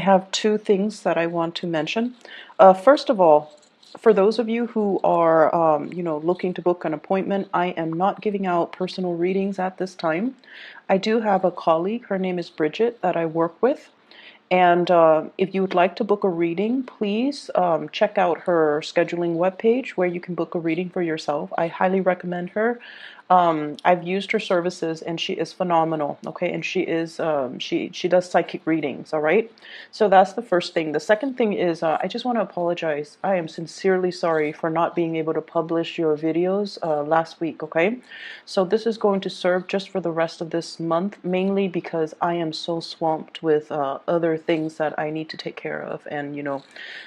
I have two things that I want to mention. First of all, for those of you who are, looking to book an appointment, I am not giving out personal readings at this time. I do have a colleague, her name is Bridget, that I work with. And if you would like to book a reading, please check out her scheduling webpage where you can book a reading for yourself. I highly recommend her. I've used her services and she is phenomenal. Okay, and she is she does psychic readings. All right, so that's the first thing. The second thing is I just want to apologize. I am sincerely sorry for not being able to publish your videos last week. Okay, so this is going to serve just for the rest of this month, mainly because I am so swamped with other things that I need to take care of, and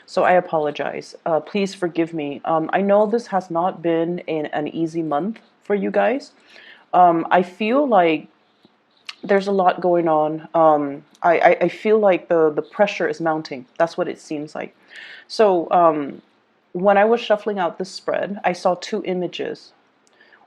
so I apologize. Please forgive me. I know this has not been an easy month for you guys. I feel like there's a lot going on. I feel like the pressure is mounting. That's what it seems like. So when I was shuffling out this spread, I saw two images.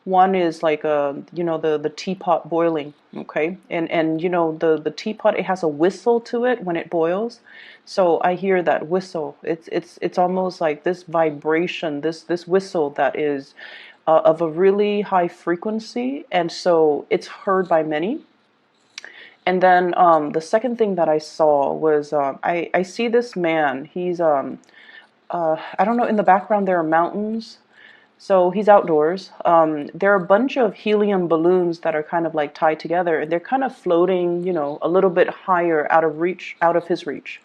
One is like the teapot boiling, okay, and the teapot, it has a whistle to it when it boils. So I hear that whistle. It's almost like this vibration, this whistle that is of a really high frequency, and so it's heard by many. And then the second thing that I saw was I see this man. He's I don't know. In the background there are mountains. So he's outdoors. There are a bunch of helium balloons that are kind of like tied together, and they're kind of floating, a little bit higher out of his reach.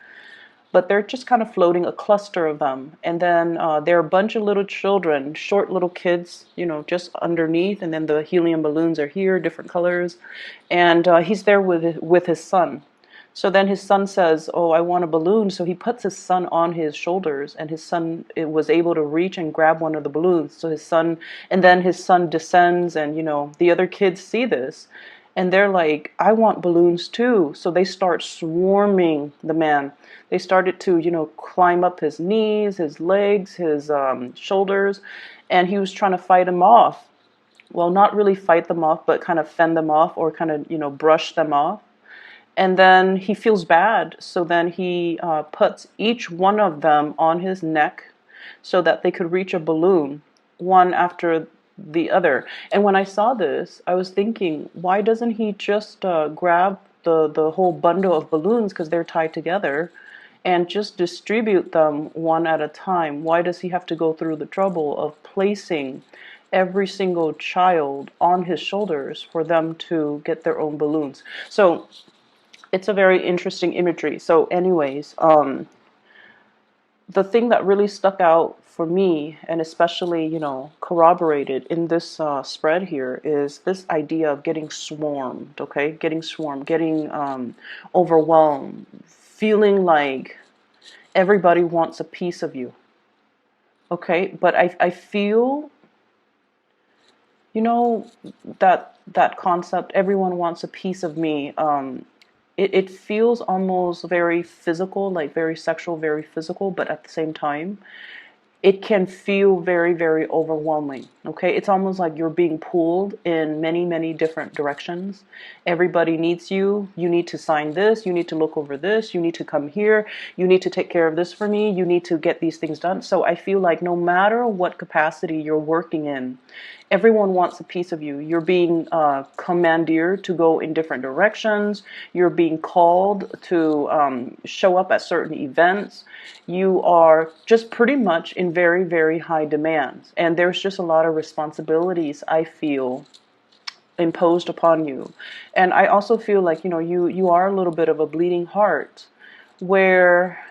But they're just kind of floating, a cluster of them. And then there are a bunch of little children, short little kids, just underneath. And then the helium balloons are here, different colors. And he's there with his son. So then his son says, "Oh, I want a balloon." So he puts his son on his shoulders, and his son was able to reach and grab one of the balloons. So and then his son descends, and the other kids see this, and they're like, "I want balloons too." So they start swarming the man. They started to, climb up his knees, his legs, his shoulders, and he was trying to fight them off. Well, not really fight them off, but kind of fend them off, or kind of, brush them off. And then he feels bad, so then he puts each one of them on his neck so that they could reach a balloon, one after the other. And when I saw this, I was thinking, why doesn't he just grab the whole bundle of balloons, because they're tied together, and just distribute them one at a time? Why does he have to go through the trouble of placing every single child on his shoulders for them to get their own balloons? So it's a very interesting imagery. So anyways, the thing that really stuck out for me, and especially, corroborated in this spread here, is this idea of getting swarmed, okay? Getting swarmed, getting overwhelmed, feeling like everybody wants a piece of you, okay? But I feel, that concept, everyone wants a piece of me. It feels almost very physical, like very sexual, very physical, but at the same time, it can feel very, very overwhelming. Okay, it's almost like you're being pulled in many, many different directions. Everybody needs you. You need to sign this. You need to look over this. You need to come here. You need to take care of this for me. You need to get these things done. So I feel like no matter what capacity you're working in, everyone wants a piece of you. You're being commandeered to go in different directions. You're being called to show up at certain events. You are just pretty much in very, very high demands. And there's just a lot of responsibilities, I feel, imposed upon you. And I also feel like, you are a little bit of a bleeding heart, where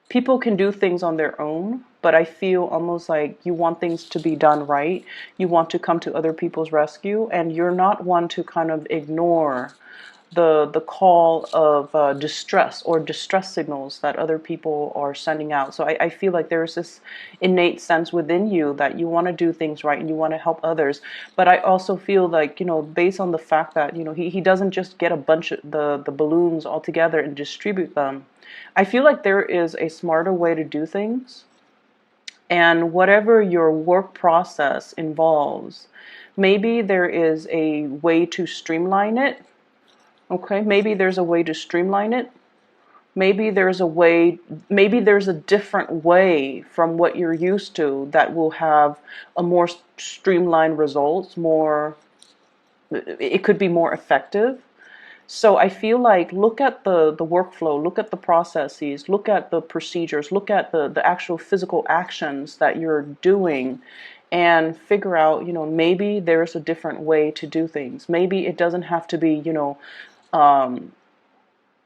people can do things on their own, but I feel almost like you want things to be done right. You want to come to other people's rescue, and you're not one to kind of ignore the call of distress or distress signals that other people are sending out. So I feel like there's this innate sense within you that you want to do things right and you want to help others. But I also feel like, based on the fact that, he doesn't just get a bunch of the balloons all together and distribute them. I feel like there is a smarter way to do things. And whatever your work process involves, maybe there is a way to streamline it. Okay, maybe there's a way to streamline it. Maybe there's a way, maybe there's a different way from what you're used to that will have a more streamlined results, more, it could be more effective. So I feel like look at the workflow, look at the processes, look at the procedures, look at the actual physical actions that you're doing and figure out, maybe there's a different way to do things. Maybe it doesn't have to be,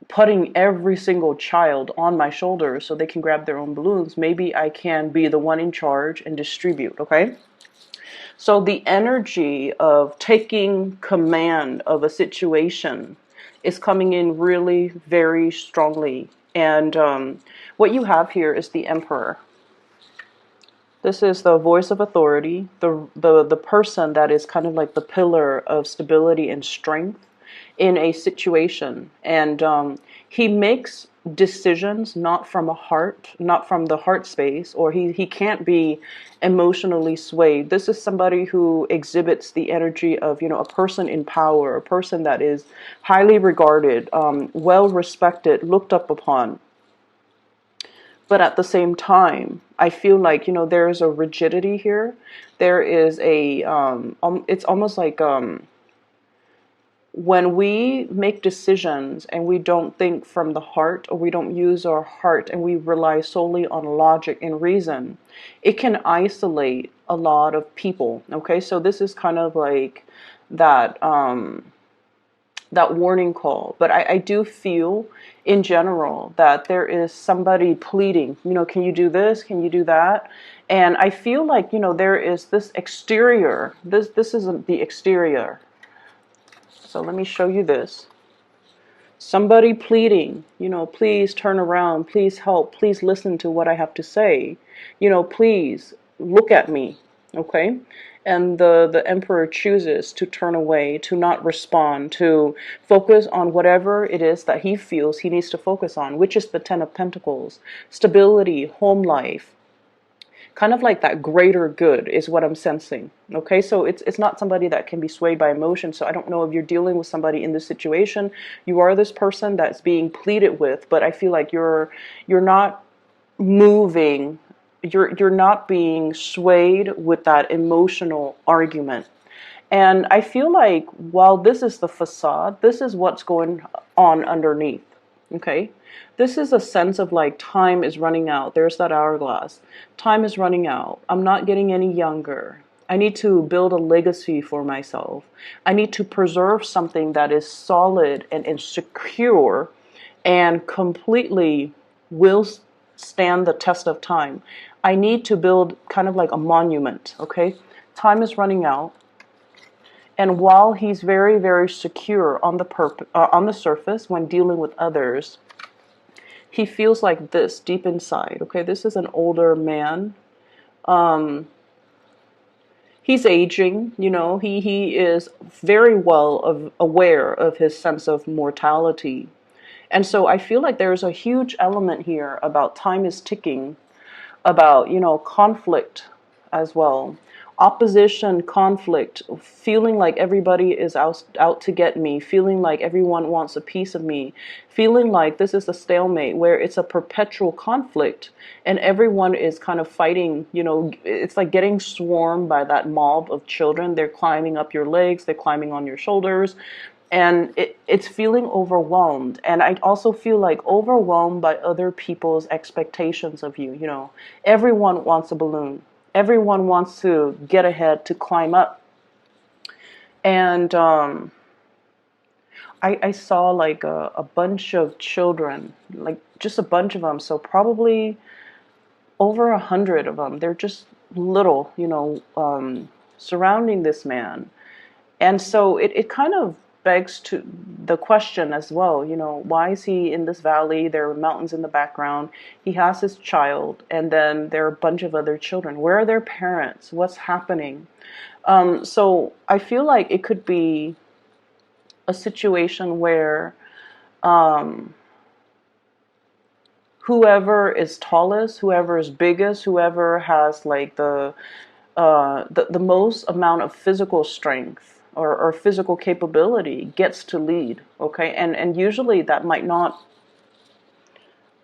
putting every single child on my shoulders so they can grab their own balloons. Maybe I can be the one in charge and distribute, okay? So the energy of taking command of a situation is coming in really very strongly. And what you have here is the Emperor. This is the voice of authority, the person that is kind of like the pillar of stability and strength in a situation. And he makes decisions not from a heart, not from the heart space, or he can't be emotionally swayed. This is somebody who exhibits the energy of, a person in power, a person that is highly regarded, well respected, looked up upon. But at the same time, I feel like, there is a rigidity here. There is a, it's almost like when we make decisions and we don't think from the heart, or we don't use our heart and we rely solely on logic and reason, it can isolate a lot of people. Okay, so this is kind of like that. That warning call. But I do feel in general that there is somebody pleading, can you do this? Can you do that? And I feel like, there is this exterior. This isn't the exterior. So let me show you this. Somebody pleading, please turn around, please help, please listen to what I have to say. Please look at me. Okay? And the Emperor chooses to turn away, to not respond, to focus on whatever it is that he feels he needs to focus on, which is the Ten of Pentacles. Stability, home life, kind of like that greater good is what I'm sensing. Okay, so it's not somebody that can be swayed by emotion. So I don't know if you're dealing with somebody in this situation. You are this person that's being pleaded with, but I feel like you're not moving, you're not being swayed with that emotional argument. And I feel like while this is the facade, this is what's going on underneath. Okay, this is a sense of like time is running out. There's that hourglass. Time is running out. I'm not getting any younger. I need to build a legacy for myself. I need to preserve something that is solid and secure and completely will stand the test of time. I need to build kind of like a monument, okay? Time is running out. And while he's very, very secure on the surface when dealing with others, he feels like this deep inside. Okay, this is an older man. He's aging. He is very well aware of his sense of mortality, and so I feel like there's a huge element here about time is ticking, about conflict as well. Opposition, conflict, feeling like everybody is out to get me, feeling like everyone wants a piece of me, feeling like this is a stalemate where it's a perpetual conflict and everyone is kind of fighting. It's like getting swarmed by that mob of children. They're climbing up your legs, they're climbing on your shoulders, and it's feeling overwhelmed. And I also feel like overwhelmed by other people's expectations of you. Everyone wants a balloon. Everyone wants to get ahead, to climb up. And I saw like a bunch of children, like just a bunch of them. So probably over 100 of them. They're just little, surrounding this man. And so it kind of begs to the question as well, why is he in this valley? There are mountains in the background. He has his child, and then there are a bunch of other children. Where are their parents? What's happening? So I feel like it could be a situation where whoever is tallest, whoever is biggest, whoever has like the most amount of physical strength or physical capability gets to lead. Okay, and usually that might not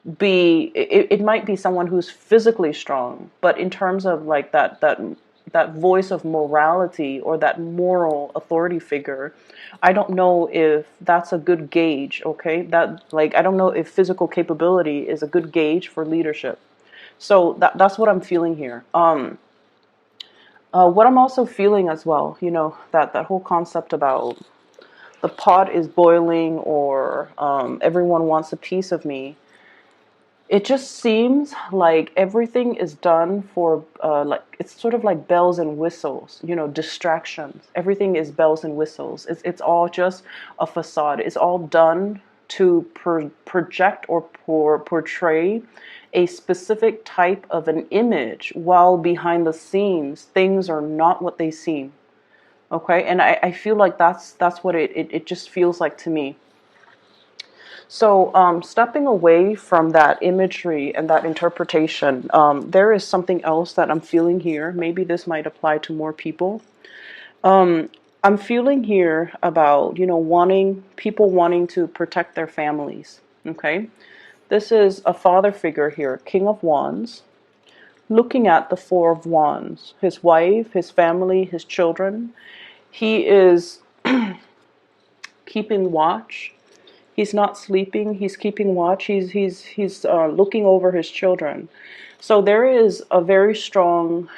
it might be someone who's physically strong, but in terms of like that voice of morality or that moral authority figure, I don't know if that's a good gauge. Okay, that like I don't know if physical capability is a good gauge for leadership. So that's what I'm feeling here. What I'm also feeling as well, that whole concept about the pot is boiling, or everyone wants a piece of me. It just seems like everything is done for, like, it's sort of like bells and whistles, distractions. Everything is bells and whistles. It's all just a facade. It's all done to project or portray a specific type of an image, while behind the scenes, things are not what they seem. Okay, and I feel like that's what it just feels like to me. So, stepping away from that imagery and that interpretation, there is something else that I'm feeling here. Maybe this might apply to more people. I'm feeling here about, wanting to protect their families. Okay, this is a father figure here, King of Wands, looking at the Four of Wands, his wife, his family, his children. He is keeping watch. He's not sleeping. He's keeping watch. He's looking over his children. So there is a very strong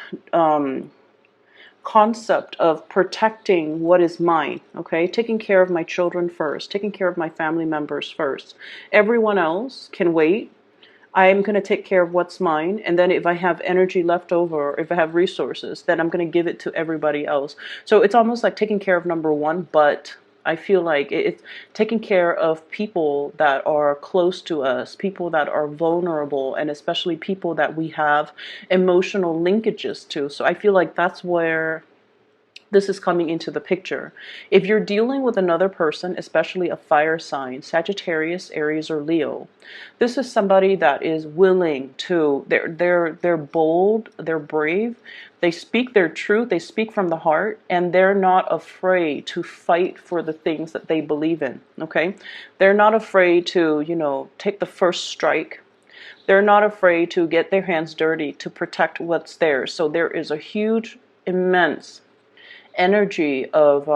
concept of protecting what is mine. Okay, taking care of my children first, taking care of my family members first. Everyone else can wait. I am going to take care of what's mine, and then if I have energy left over, or if I have resources, then I'm going to give it to everybody else. So it's almost like taking care of number one, but I feel like it's taking care of people that are close to us, people that are vulnerable, and especially people that we have emotional linkages to. So I feel like that's where this is coming into the picture. If you're dealing with another person, especially a fire sign, Sagittarius, Aries, or Leo, this is somebody that is willing to, they're bold, they're brave, they speak their truth, they speak from the heart, and they're not afraid to fight for the things that they believe in, okay? They're not afraid to, take the first strike. They're not afraid to get their hands dirty to protect what's theirs. So there is a huge, immense energy of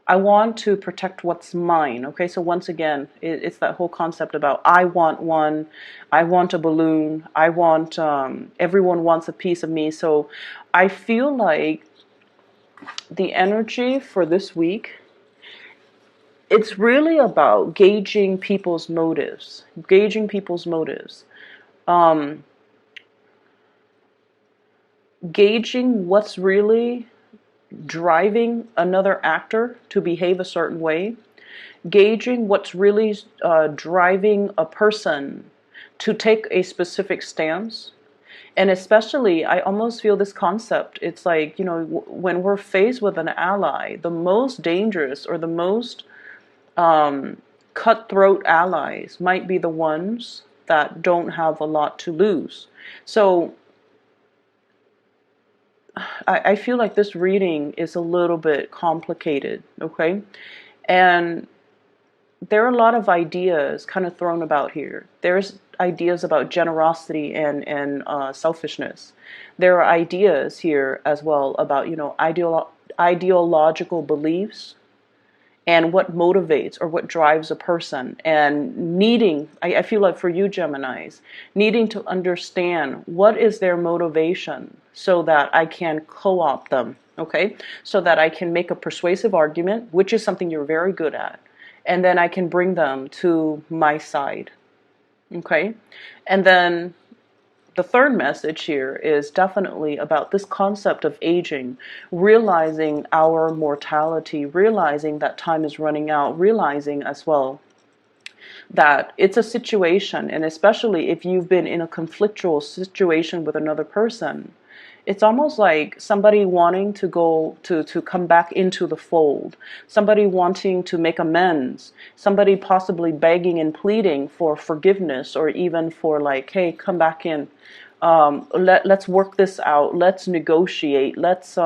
I want to protect what's mine. Okay, so once again, it's that whole concept about I want one, I want a balloon, I want everyone wants a piece of me. So I feel like the energy for this week, it's really about gauging people's motives, gauging what's really driving another actor to behave a certain way, gauging what's really driving a person to take a specific stance. And especially, I almost feel this concept, it's like, when we're faced with an ally, the most dangerous or the most cutthroat allies might be the ones that don't have a lot to lose. So I feel like this reading is a little bit complicated, okay? And there are a lot of ideas kind of thrown about here. There's ideas about generosity and selfishness. There are ideas here as well about, ideological beliefs and what motivates or what drives a person, and needing, I feel like for you Geminis, needing to understand what is their motivation so that I can co-opt them, okay? So that I can make a persuasive argument, which is something you're very good at, and then I can bring them to my side, okay? And then the third message here is definitely about this concept of aging, realizing our mortality, realizing that time is running out, realizing as well that it's a situation, and especially if you've been in a conflictual situation with another person, it's almost like somebody wanting to go to come back into the fold, somebody wanting to make amends, somebody possibly begging and pleading for forgiveness, or even for like, hey, come back in. Let's work this out. Let's negotiate. Let's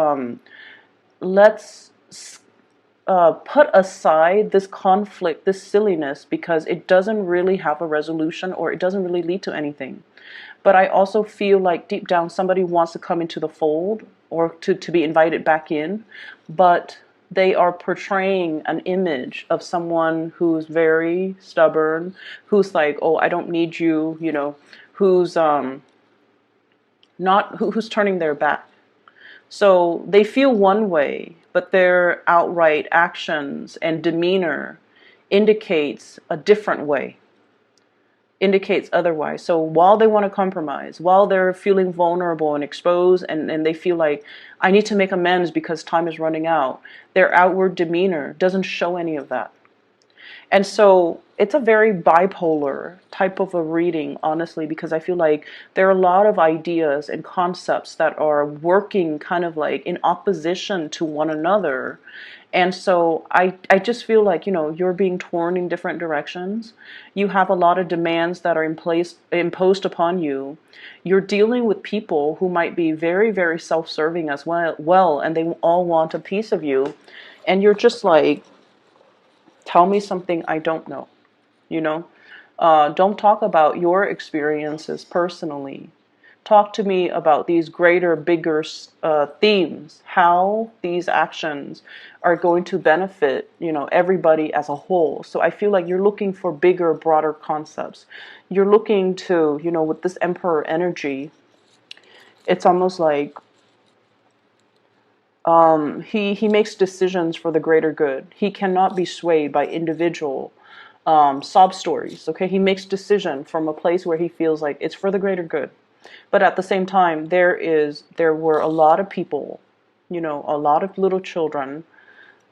put aside this conflict, this silliness, because it doesn't really have a resolution, or it doesn't really lead to anything. But I also feel like deep down somebody wants to come into the fold, or to be invited back in, but they are portraying an image of someone who's very stubborn, who's like, oh, I don't need you, who's not who's turning their back. So they feel one way, but their outright actions and demeanor indicates a different way, indicates otherwise. So while they want to compromise, while they're feeling vulnerable and exposed, and they feel like, I need to make amends because time is running out, their outward demeanor doesn't show any of that. And so it's a very bipolar type of a reading, honestly, because I feel like there are a lot of ideas and concepts that are working kind of like in opposition to one another. And so I just feel like, you're being torn in different directions. You have a lot of demands that are imposed upon you. You're dealing with people who might be very, very self-serving as well, and they all want a piece of you. And you're just like, tell me something I don't know, you know? Don't talk about your experiences personally. Talk to me about these greater, bigger themes, how these actions are going to benefit, everybody as a whole. So I feel like you're looking for bigger, broader concepts. You're looking to, with this Emperor energy, it's almost like he makes decisions for the greater good. He cannot be swayed by individual sob stories. Okay, he makes decision from a place where he feels like it's for the greater good. But at the same time, there were a lot of people, a lot of little children,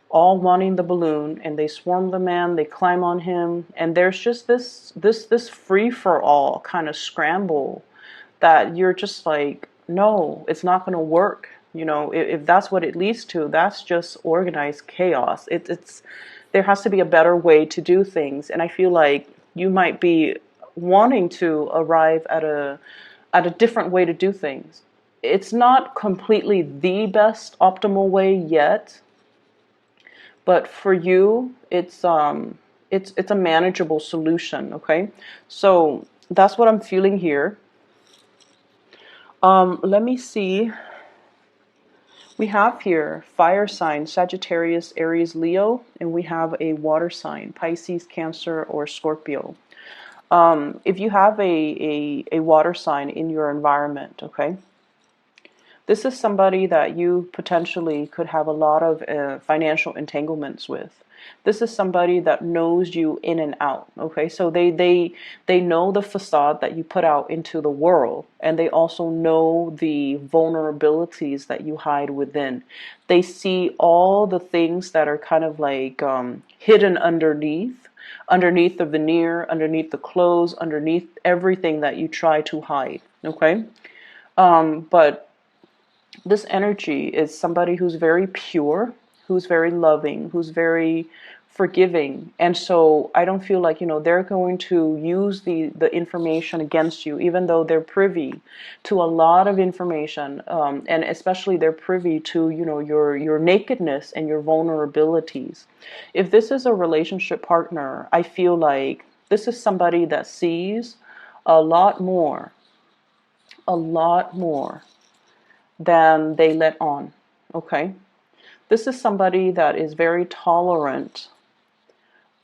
all wanting the balloon, and they swarm the man, they climb on him, and there's just this free for all kind of scramble that you're just like, no, it's not going to work. If that's what it leads to, that's just organized chaos. It's there has to be a better way to do things, and I feel like you might be wanting to arrive at a different way to do things. It's not completely the best optimal way yet, but for you, it's a manageable solution. Okay, so that's what I'm feeling here. Let me see. We have here fire sign, Sagittarius, Aries, Leo, and we have a water sign, Pisces, Cancer, or Scorpio. If you have a water sign in your environment, okay, this is somebody that you potentially could have a lot of financial entanglements with. This is somebody that knows you in and out, okay? So they know the facade that you put out into the world, and they also know the vulnerabilities that you hide within. They see all the things that are kind of like hidden underneath the veneer, underneath the clothes, underneath everything that you try to hide, okay? But this energy is somebody who's very pure, who's very loving, who's very forgiving. And so I don't feel like, they're going to use the information against you, even though they're privy to a lot of information. And especially they're privy to, your nakedness and your vulnerabilities. If this is a relationship partner, I feel like this is somebody that sees a lot more than they let on, okay? This is somebody that is very tolerant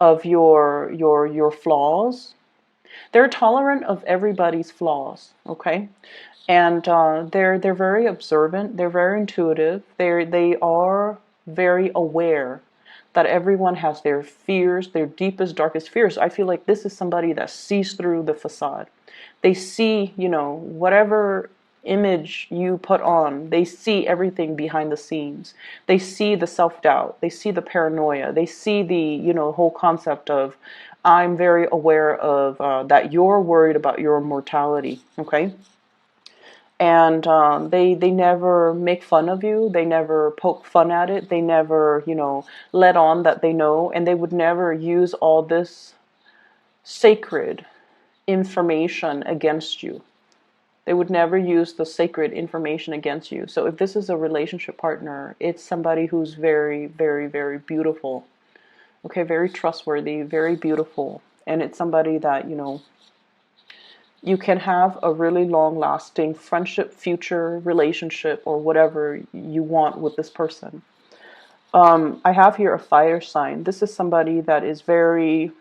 of your flaws. They're tolerant of everybody's flaws, okay? And they're very observant. They're very intuitive. They are very aware that everyone has their fears, their deepest, darkest fears. I feel like this is somebody that sees through the facade. They see, whatever image you put on, they see everything behind the scenes. They see the self-doubt, they see the paranoia, they see the whole concept of, I'm very aware of that you're worried about your mortality, okay? And they never make fun of you, they never poke fun at it, they never let on that they know, and they would never use all this sacred information against you. They would never use the sacred information against you. So if this is a relationship partner, it's somebody who's very, very, very beautiful. Okay, very trustworthy, very beautiful. And it's somebody that, you can have a really long lasting friendship, future relationship, or whatever you want with this person. I have here a fire sign. This is somebody that is very,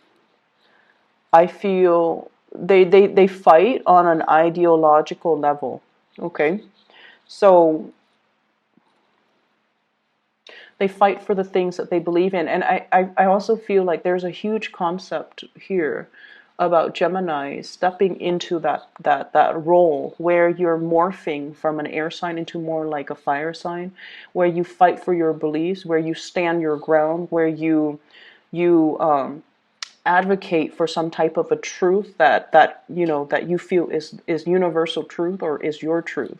I feel, they fight on an ideological level. Okay. So they fight for the things that they believe in. And I also feel like there's a huge concept here about Gemini stepping into that role where you're morphing from an air sign into more like a fire sign, where you fight for your beliefs, where you stand your ground, where you advocate for some type of a truth that you feel is universal truth or is your truth.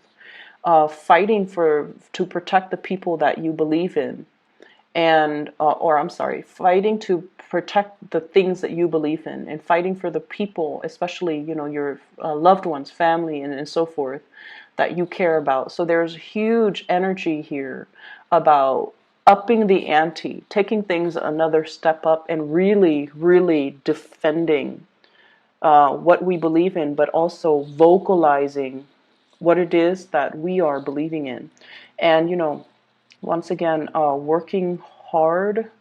Fighting to protect the people that you believe in, and or I'm sorry, fighting to protect the things that you believe in, and fighting for the people, especially your loved ones, family, and so forth, that you care about. So there's huge energy here about upping the ante, taking things another step up, and really, really defending what we believe in, but also vocalizing what it is that we are believing in. And, once again, working hard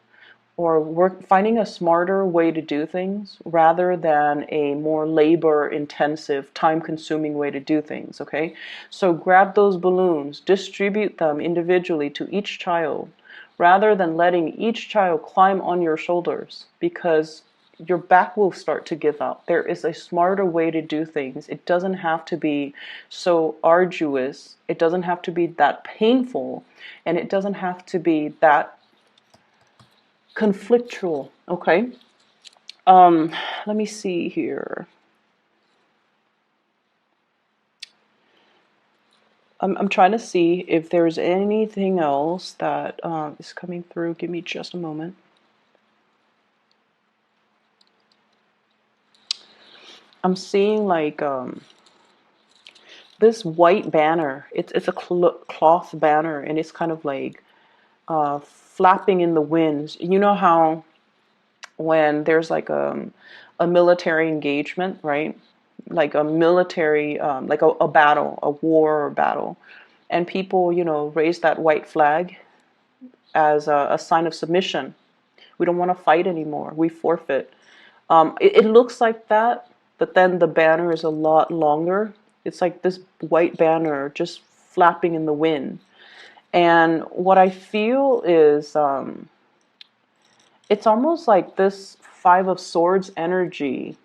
or finding a smarter way to do things rather than a more labor intensive, time consuming way to do things. Okay. So grab those balloons, distribute them individually to each child rather than letting each child climb on your shoulders, because your back will start to give out. There is a smarter way to do things. It doesn't have to be so arduous. It doesn't have to be that painful, and it doesn't have to be that conflictual. Okay. Let me see here. I'm trying to see if there's anything else that is coming through. Give me just a moment. I'm seeing like this white banner. It's a cloth banner, and it's kind of like flapping in the winds. You know how when there's like a military engagement, right? Like a military, like a battle, a war or battle, and people, raise that white flag as a sign of submission. We don't want to fight anymore. We forfeit. It looks like that, but then the banner is a lot longer. It's like this white banner just flapping in the wind. And what I feel is it's almost like this Five of Swords energy.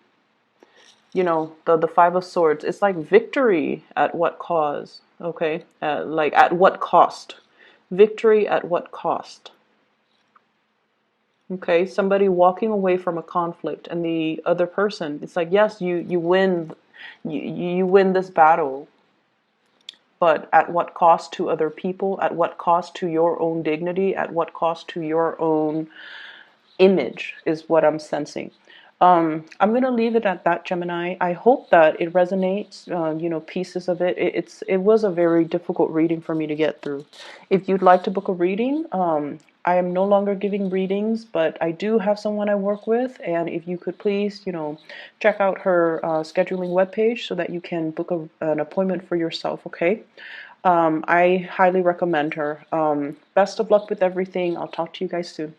The Five of Swords. It's like victory at what cause? Okay, like at what cost? Victory at what cost? Okay, somebody walking away from a conflict, and the other person, it's like, yes, you win, you win this battle, but at what cost to other people? At what cost to your own dignity? At what cost to your own image is what I'm sensing. I'm going to leave it at that, Gemini. I hope that it resonates, pieces of it. It was a very difficult reading for me to get through. If you'd like to book a reading, I am no longer giving readings, but I do have someone I work with, and if you could please, check out her scheduling webpage so that you can book an appointment for yourself, okay? I highly recommend her. Best of luck with everything. I'll talk to you guys soon.